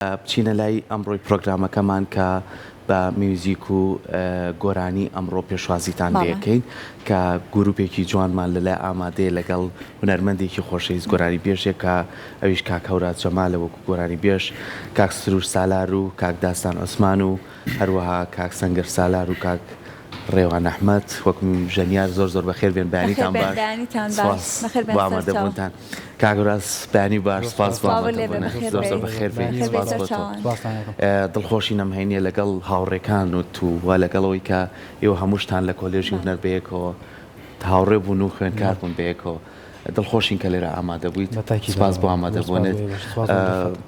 بچینە لای ئەمڕۆی پرۆگرامەکەمان کە بە میوزیک و گۆرانی ئەمڕۆ پێشوازیتان لێەکەین کە گروپێکی جوانمان لەلای ئامادەیە لەگەڵ هونەرمەندێکی خۆشەویست گۆرانی بێژێک کە ئەویش کاک هەورات جەمالە وەکو گۆرانی بێژ، کاک سروش سالار و کاک داستان عوسمان و هەروەها کاک سەنگەر سالار و کاک ڕێوان ئەحمەد وەکو ژەنیار زۆر بەخێر بێن بەیانیتان باش بۆ ئامادەبوونتان. کاگوراس بەیانی باش سپاس زۆر بەخێر بێن سپاس بۆ تۆ. دڵخۆشی نەمهێنیە لەگەڵ هاوڕێکان و تووە لەگەڵەوەی کە ئێوە هەمووشتان لە کۆلێژی هونەر بەیەکەوە هاوڕێ بوون و خوێندکار بوون بەیەکەوە. دڵخۆشین کە لێرە ئامادە بوویت، سپاس بۆ ئامادەبوونت.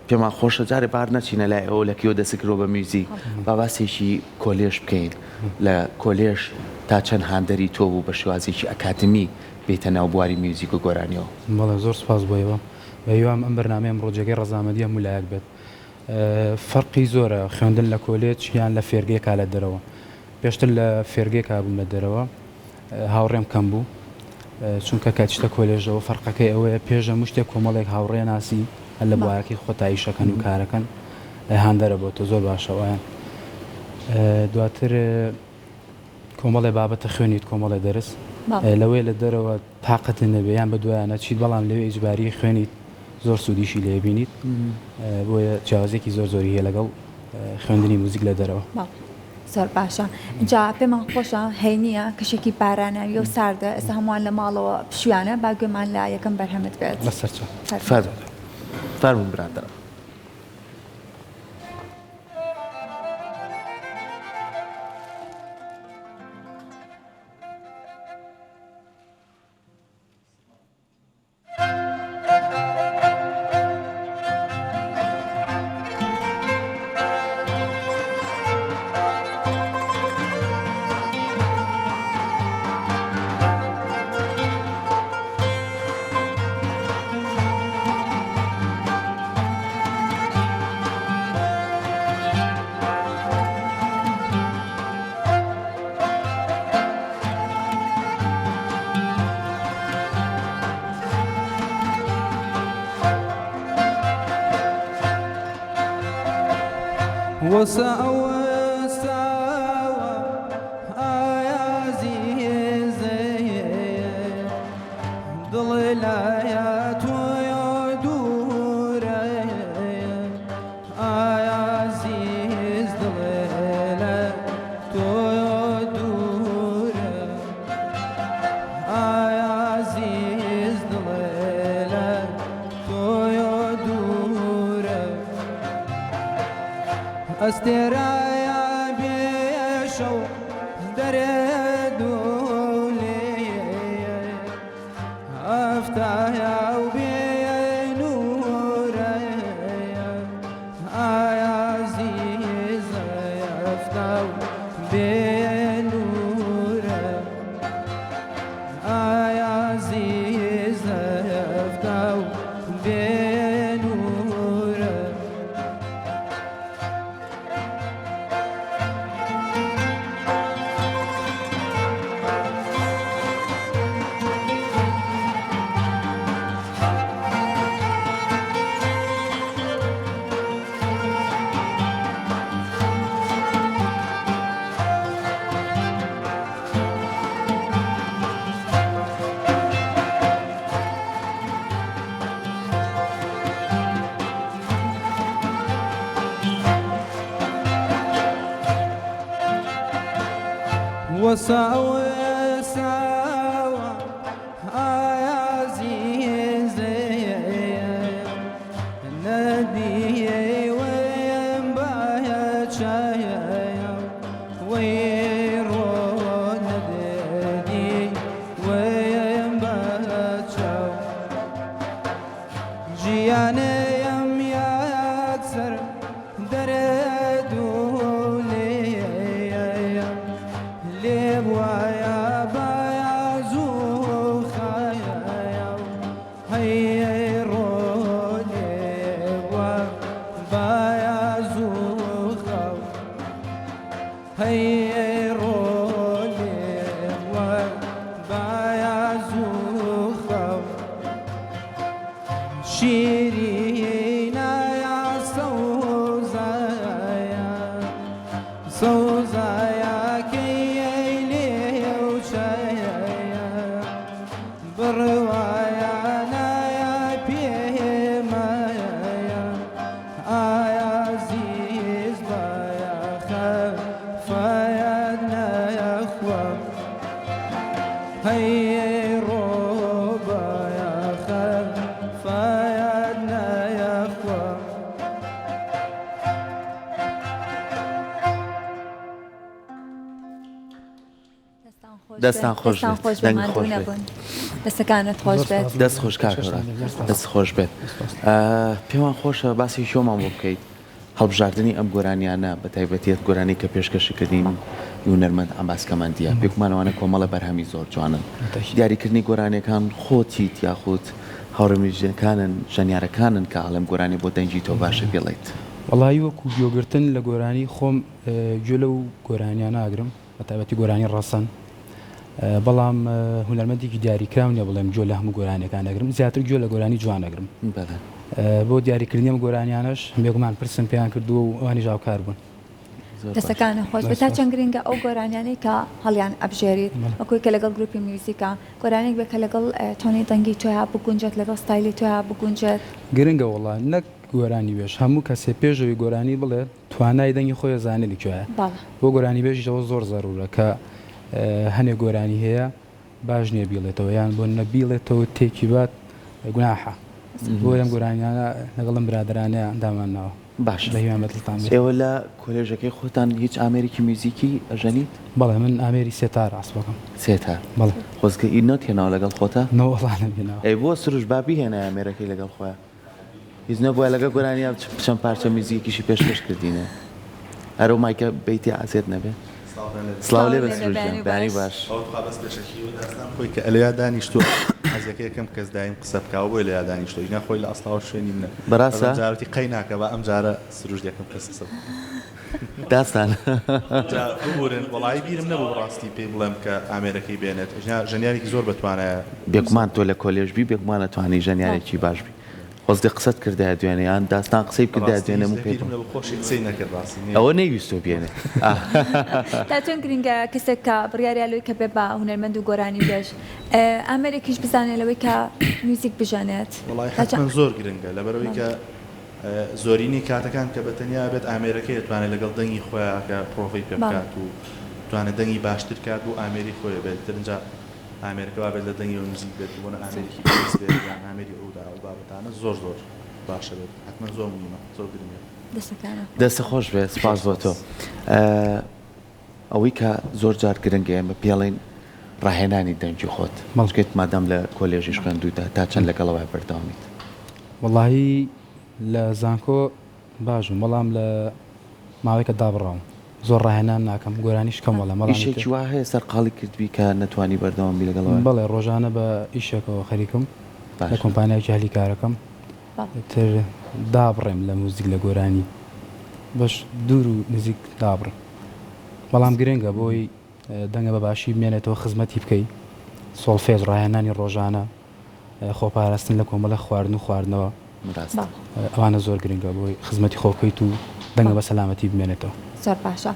پێمان خۆشە جارێ بار نەچینە لای ئەو لە کیۆ دەسکرۆ بە میوزیک با باسێکی کۆلێژ بکەین لە کۆلێژ تا چەند هاندەری تۆ بوو بە شێوازێکی ئەکادمی بێتە ناو بواری میوزیک و گۆرانیەوە. بەڵێ زۆر سپاس بۆیەوە بەیوام ئەم بەرنامەیەم ڕۆژێکی ڕەزامەندی هەموو لایەک بێت. فەرقی زۆرە خوێندن لە کۆلێج یان لە فێرگێکا لە دەرەوە. پێشتر لە فێرگێکا بووم لە دەرەوە هاوڕێم کەم بوو چونکە کاتیشتە کۆلێژەوە فەرقەکەی ئەوەیە پێش هەموو شتێک کۆمەڵێک هاوڕێ ناسی هەر لە بوارەکەی خۆتاییشەکەن و کارەکەن هاندەرە بۆ تۆ زۆر باشەوەیان. دواتر کۆمەڵێ بابەتە خوێنیت کۆمەڵێ دەرس لەوەی لە دەرەوە تااقەتە نەبێیان بە دوایانە چیت بەڵام لەوێ ئیجباری خوێنیت زۆر سوودیشی لێبینیت بۆیە جیاوازێکی زۆری هەیە لەگەڵ خوێندنی موزیک لە دەرەوە. زۆر باشە. اینجا پێمان خۆشە هەینیە کەشێکی بارانەوی و ساردە ئێستا هەمووان لە ماڵەوە پشویانە با گوێمان لە یەکەم بەرهەمت بێت. لەسەرچە فەرموون برادەرە. وساوى ساوى عزيزي ضليلات ويدور عزيز ضليلات ويدور عزيز ضليلات ويدور استرايا بيشو دردولي افتايا وبينور عزيز افتاو بينور عزيز افتاو بينور وساوى ساوى عزيزي النبي وين بايت شايا ويرون ندي وين بايت شاو جياني يم يكسر دردولي لبوايا بايا زوخايا هيروني بايا زوخا هيروني بايا زوخا شيرينا يا صوت صوزايا كيلي وشايا بروايا نايا بيما آيا عزيز بايا خفايا يا أخوة هي روبا يا خفايا يا أخوة دەستان خۆش دەستان بێت. خۆش دەنگ بماندوو خۆش بێت. نەبوون دەستەکانت خۆش بێت دەست خۆش کاکەڕە دەست خۆش بێت پێوان خۆشە باسی شۆمان بۆ بکەیت هەڵبژاردننی ئەم گۆرانیانە بە تایبەتیت گۆرانی کە پێشکەشکردین هونەرمەند ئەمباسکەمەندیە پێکمانەوانە کۆمەڵە بەرهەمی زۆر جوانن دیاریکردنی گۆرانەکان خۆتیت یاخود هاوڕێمیژەکانن ژەنیارەکانن کە ئاڵم گۆرانی بۆ دەنگی تۆ باشە بێڵێت وڵی وەکو گوێگرتن لە گۆرانی خۆم گوێ لەو گۆرانیان ناگرم بە تایبەتی گۆرانی ڕەسەن بەڵام هونەرمەندێکی دیاریکراون نیە بڵێم جۆ لە هەموو گۆرانەکان نەگرم زیاتر گوێ لە گۆرانی جوان نەگرم بۆ دیاریکردنی ئەم گۆرانیانش بێگومان پرسم پێیان کردو و ئەوانی ژاوکار بوون دەستەکانە خۆش بێت تا چەند گرنگە ئەو گۆرانیانەی کە هەڵیان ئەبژێریت وەکوی کە لەگەڵ گروپی میوزیکە گۆرانێک بێت کە لەگەڵ تۆنی دەنگی تویا بگونجێت لەگەڵ ستایلی تویا بگونجێت گرنگە وڵا نەک گۆرانی بێش هەموو کەسێ پێشەوەی گۆرانی بڵێ توانای دەنگی خۆی زانێتی کوێە بۆ گۆرانی بێژیەوە زۆر زەرورە کە هەنێک گۆرانی هەیە باش نییە بیڵێتەوە یان بۆ نەبیڵێتەوە تێکی بات گوناحە بۆ ئەم گۆرانیانە لەگەڵم برادرانەیە دامانناوە باش بەهیوانەتتان ئێوە لە کۆلێژەکەی خۆتان هیچ ئامێریکی میوزیکی ئەژەنیت بەڵێ من ئامێری سێتار ڕاست بکەم سێتار بەڵێ خۆزگە ئینۆ تێناوە لەگەڵ خۆتە نەوەڵانە بینەوە ئەی بۆ سروش بابی هێنا ئامێرەکەی لەگەڵ خۆیان هیچ نەبووە لەگە گۆرانیا چەند پارچە میوزیکیشی پێشکەش کردینە هەرو مایکە بیتی ئازێت نەبێت سلااو لێ بە سروشیان بانی باش خۆی کە ئەلیا دانیشتۆ حەزەکە یەکەم کەس دایم قسە بکاو بۆی لە یادانیشتۆ ژنا خۆی لە ئەسڵاوە شوێنی منە بەڕاستە جارەتی قەی ناکە بە ئەم جارە سروش یەکەم کەس قسە داستان بورن وڵی بیرم نەبوو بڕاستی پێی بڵێم کە ئامێرەکەی بێنێت ژەنیارێکی زۆر بەتوانایە بێکمان تۆ لە کۆلێژبی بێکمانە توانی ژەنیارێکی باشبی خۆزگە قسەت کردای دوێنەیان داستان قسەی کردای دوێنێ پێ خۆشی قسەی نەکرد ڕاستی ئەوە نەیویستۆ بێنێ تا چۆن گرنگە کەسێک کە بڕیاریالۆی کە بێ بە هونەرمەند و گۆرانی بێژ ئامێرێکیش بزانێت لەوەی کە میوزیک بژانێت وڵی حتمما زۆر گرنگە لەبەرەوەی کە زۆرینی کاتەکان کە بەتەنیا بێت ئامێرەکەی دەتوانێت لەگەڵ دەنگی خۆیان کە پرۆفی پێ بکات و توانێت دەنگی باشتر کات بۆ ئامێری خۆی بێت ترنجا ئامێرەکە بێت لە دەنگی و نزیک بێت بۆنە ئامێریکی بێت یان ئامێری ئەودا ئەو بابەتانە زۆر زۆر باشە بێت حتمما زۆر مهمە زۆر گرنگە دەستە خۆش بێت سپاس بۆ تۆ ئەوەی کە زۆر جار گرنگە ئێمە پێڵین ڕاهێنانی دەنگی خۆت مەڵکێت مادەم لە کۆلێژیش خوێندوویتە تا چەند لەگەڵەوەی بەردەوامیت وەڵاهی لە زانکۆ باشم بەڵام لە ماوەیەکە دابڕاوم زۆر ڕاهێنان ناکەم گۆرانیش کەم وەڵام ئیشێکی وا هەیە سەرقاڵی کردوی کە نەتوانی بەردەوامی لەگەڵەوە بەڵێ ڕۆژانە بە ئیشێکەوە خەریکم لە کۆمپانیایکی هەلی کارەکەم تر دابڕێم لە موزیک لە گۆرانی بەش دوور و نزیک دابڕم بەڵام گرنگە بۆی دەنگە بە باشی بمێنێتەوە خزمەتی بکەی سۆڵفێز ڕاهێنانی ڕۆژانە خۆپاراستن لە کۆمەڵە خواردن و خواردنەوە ئەوانە زۆر گرنگە بۆی خزمەتی خۆکەیت و دەنگە بە سەلامەتی بمێنێتەوە زۆر باشە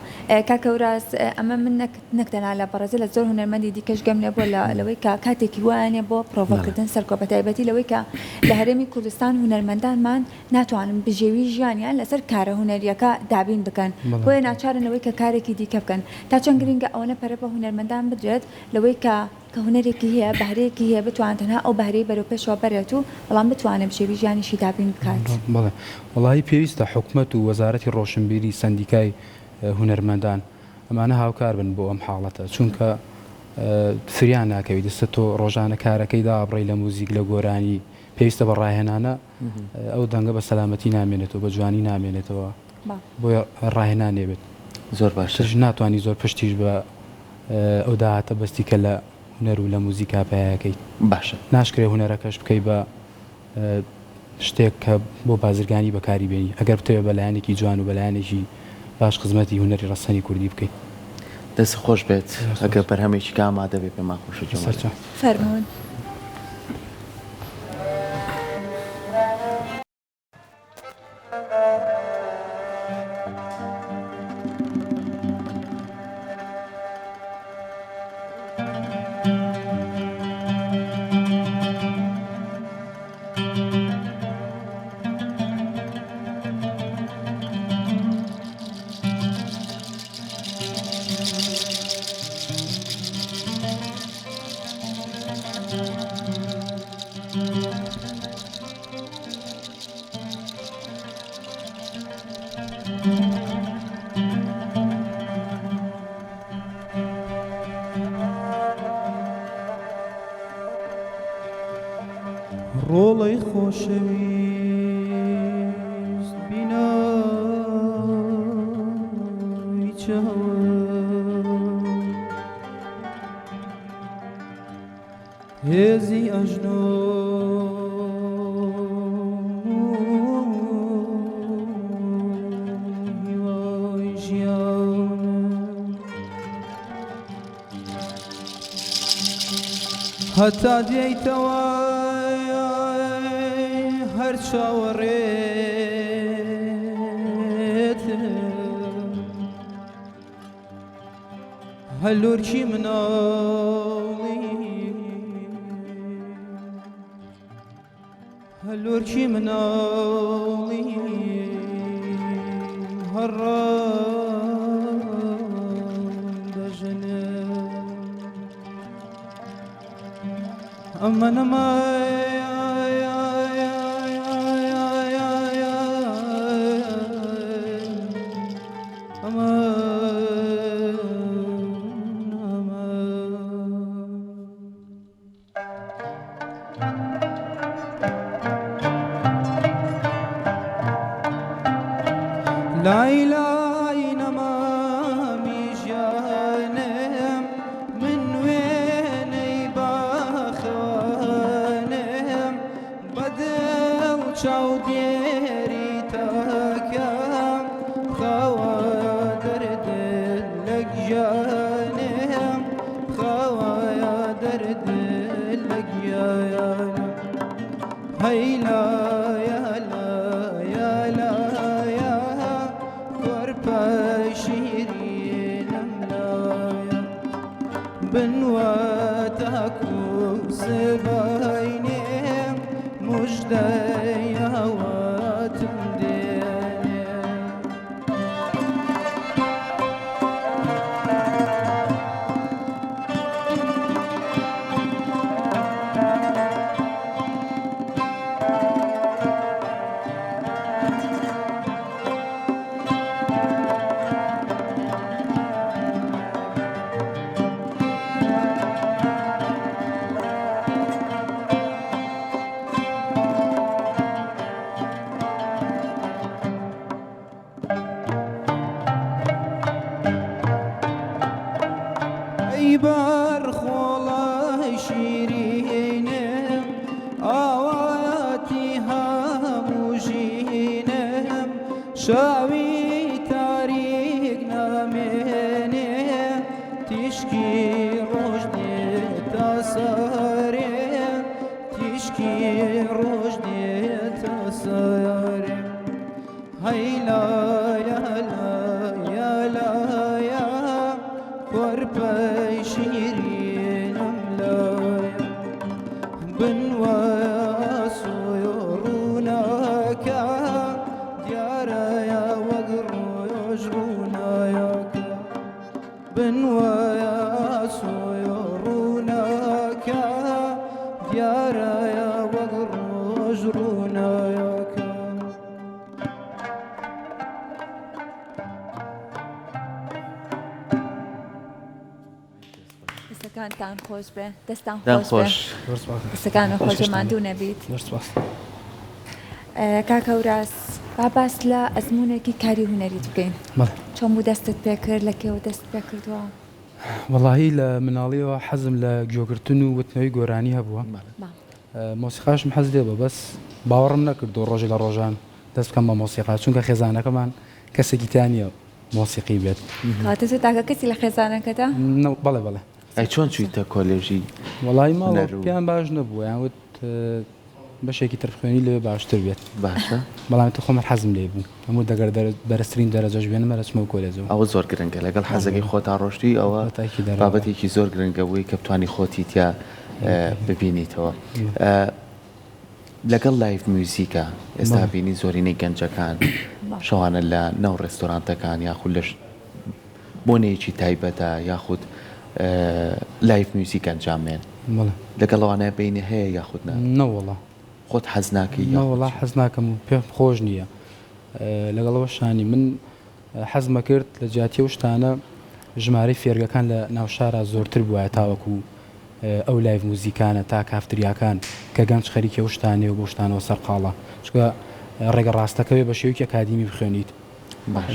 کاکەوراز ئەمە من نەکتەنا لە بەڕێزە لە زۆر هونەرمەندی دیکەش گەم لێ بۆ لەوەی کە کاتێکی وانێ بۆ پرۆڤەکردن سەرکۆ بە تایبەتی لەوەی کە لە هەرێمی کوردستان هونەرمەندانمان ناتوانن بژێوی ژیانیان لەسەر کارە هونەریەکە دابین بکەن بۆیە ناچارن لەوەی کە کارێکی دیکە بکەن تا چەند گرنگە ئەوەنە پەرە بە هونەرمەندان بدرێت لەوەی کە هونەرێکی هەیە بەهرەیەکی هەیە بتوان تەنها ئەو بەهرەی بەرەو پێشەوە بەرێت و بەڵام بتوانێت بژێوی ژیانیشی دابین بکات بڵێ وڵی پێویستە حکومەت و وەزارەتی ڕۆشنبیری سندیکای هونەرمەندان ئەمانە هاوکار بن بۆ ئەم حاڵەتە چونکە فریان ناکەوی دەستە تۆ ڕۆژانە کارەکەی دابڕی لە موزیک لە گۆرانی پێویستە بە ڕاهێنانە ئەو دەنگە بە سەلامەتی نامێنێتەوە بە جوانی نامێنێتەوە بۆیە ڕاهێنانێ بێت زۆر باشش ناتوانانی زۆر پشتیش بە ئەو داهاتە بەستی کە لە هونەر و لە موزیکا پایەکەی باشە ناشکرێ هونەرەکەش بکەی بە شتێک کە بۆ بازرگانی بەکاری بێنی ئەگەر بتەوێت بەلایەنێکی جوان و بەلایەنێکی باش خزمەتی هونەری ڕەسەنی کوردی بکەیت دەست خۆش بێت ئەگەر بەرهەمێکی کامادە بێت پێمان خۆشە جوان فەرموون خۆشەویست بینایی چاوم هێزی ئەژنۆ هیوای ژیانم هەتا دێیتەوە هەر چاوەڕێتم هەلوورکی مناڵی هەلوورکی مناڵی هەڕام دەژەنم ئەمە لای لای نەمامی ژیانم من وێنەی باخەوانم بەدڵ چاودێری تاکەم خەوا دەردن لە گیانم خەوایە دەردن لە گیانم هەی لایە لایە لایە کۆرپە شیرینم لایە بنواتەکو سباینێم مژدەی هەواتم دێنێ ئەی بەرخۆڵای شیرینم ئاواتی هەموو ژینم شاوی تاریک نامێنێ تیشکی ڕۆژ دێتە سارێ تیشکی ڕۆژ دێتە سارێ هەی لایە لایە لایە کۆرپە شیرینم لایە بنوایە سۆی ڕووناکە دیارەیە وەک ڕۆژ ڕوونایەکە بنوایە سۆی ڕووناکە دیارەیە وەک ڕۆژ ڕوونایەکە دەستەکانتان خۆش بێ دەستان دەم خۆش بێ خۆش دەستەکانە خۆش ماندوو نەبیت دەستواس کاکەوراس با باس لە ئەزمونێکی کاری هوەریت بکەین بەڵێ چۆن بوو دەستت پێ کرد لە کێوە دەست پێ کردووە وەڵاهی لە مناڵیەوە حەزم لە گوێگرتن و وتنەوەی گۆرانی هەبووە مۆسیقاشم حەز لێ بە بەس باوەڕم نەکردو ڕۆژی لە ڕۆژان دەست بکەم بە مۆسیقا چونکە خێزانەکەمان کەسێکی تانیە مۆسیقی بێت کاتە تو تاکە کەسی لە خێزانەکەدا بەڵێ بەڵێ ئەی چۆن چوویتە کۆلێژی وەڵی ماڵ هونەر و- پێیان باش نەبووە یانوت بەشێکی تر خوێنی لێ باشتر بێت باشە بەڵام تو خۆمە حەزم لێ بوو هەموو دەگەر بەرزترین دەرەجەش بێنمە رەچمەوە کۆلێجەوە ئەوە زۆر گرنگە لەگەڵ حەزەکەی خۆتا ڕۆشتی ئەوە بەتاکی دەرەوە. بابەتێکی زۆر گرنگەوەی کە بتانی خۆتی تیا ببینیتەوە لەگەڵ لایف میوزیکە ئێستا بینی زۆرینەی گەنجەکان شەوانە لە ناو ڕێستۆرانتەکان یاخود لە بۆنەیەکی تایبەتە یاخود لایف میوزیک ئەنجامێن بەڵێ لەگەڵەوانە بینی هەیە یاخود نەوەڵە خۆت حەز ناکەی نەوەڵا حەز ناکەم و پێم خۆش نییە لەگەڵەوە شانی من حەزمە کرد لە جیاتی و شتانە ژمارەی فێرگەکان لە ناوشارە زۆرتر بووە تاوەکو ئەو لایڤ موزیکانە تا کافتریاکان کە گەنج خەریکە و شتانێ و بۆ شتانەوە سەرقاڵە چکە ڕێگە ڕاستەکەوێ بە شێوکی ئەکادیمی بخوێنیت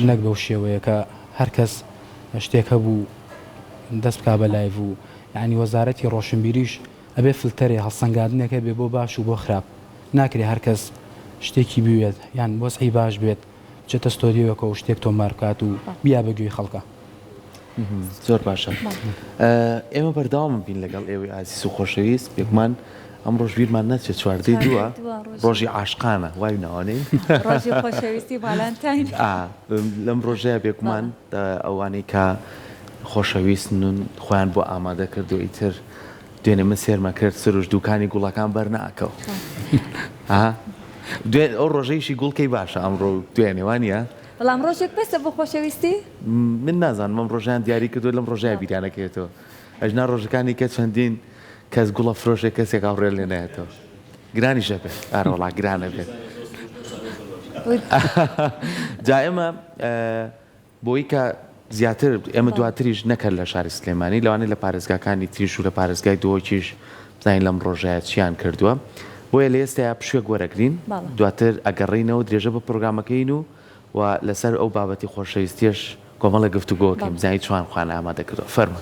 نەک بەو شێوەیە کە هەرکەس شتێک هەبوو دەست بکا بە لایڤ و یعنی وەزارەتی ڕۆشنبیریش ئەبێ فلتەرێ هەڵسەنگاندنەکە بێ بۆ باش و بۆ خراپ ناکرێ هەرکەس شتێکی بوێت یان بۆسعی باش بێت چێتە ستۆدیۆکە و شتێک تۆمارکات و بیا بەگوێی خەڵکە زۆر باشە ئێمە بەرداوام بین لەگەڵ ئێوەی ئازیز و خۆشەویست بێکمان ئەم ڕۆژ بیرمان نەچێت چواردەی دووە ڕۆژی عاشقانە وای ناوانەی ڕۆژی خۆشەویستی باڵانتاین لەم ڕۆژەیە بێکمان ئەوانەی کە خۆشەویستن و خۆیان بۆ ئامادە کردو ئیتر دوێنێ من سێرمە کرد سروش دوکانی گوڵەکان بەرناکەوە دوێن ئەو ڕۆژەیشی گوڵکەی باشە ئەمڕۆ دوێنێوانە بەڵام ڕۆژێک بەسە بۆ خۆشەویستی من نازانم ئەم ڕۆژیان دیاری کردو لەم ڕۆژای بیرانەکەێتەوە ئەژنا ڕۆژەکانی کە چەندین کەس گوڵە فرۆشێک کەسێک ئاڕێ لێ نایێتەوە گرانی شە بێت ئارەوەڵا گرانە بێت جا ئێمە بۆی کە زیاتر ئێمە دواتریش نەکرد لە شاری سلێمانی لەوانەیە لە پارێزگاکانی تریش و لە پارێزگای دۆکیش بزانین لەم ڕۆژایەت چیان کردووە بۆیە لە ئێستا پشوێک وەرەگرین دواتر ئەگەڕینەوە درێژە بە پرۆگرامەکەین و لەسەر ئەو بابەتی خۆشەویستیش کۆمەڵە گفتوگۆکەین بزانین چوان خوانە ئامادە کردووە فەرمە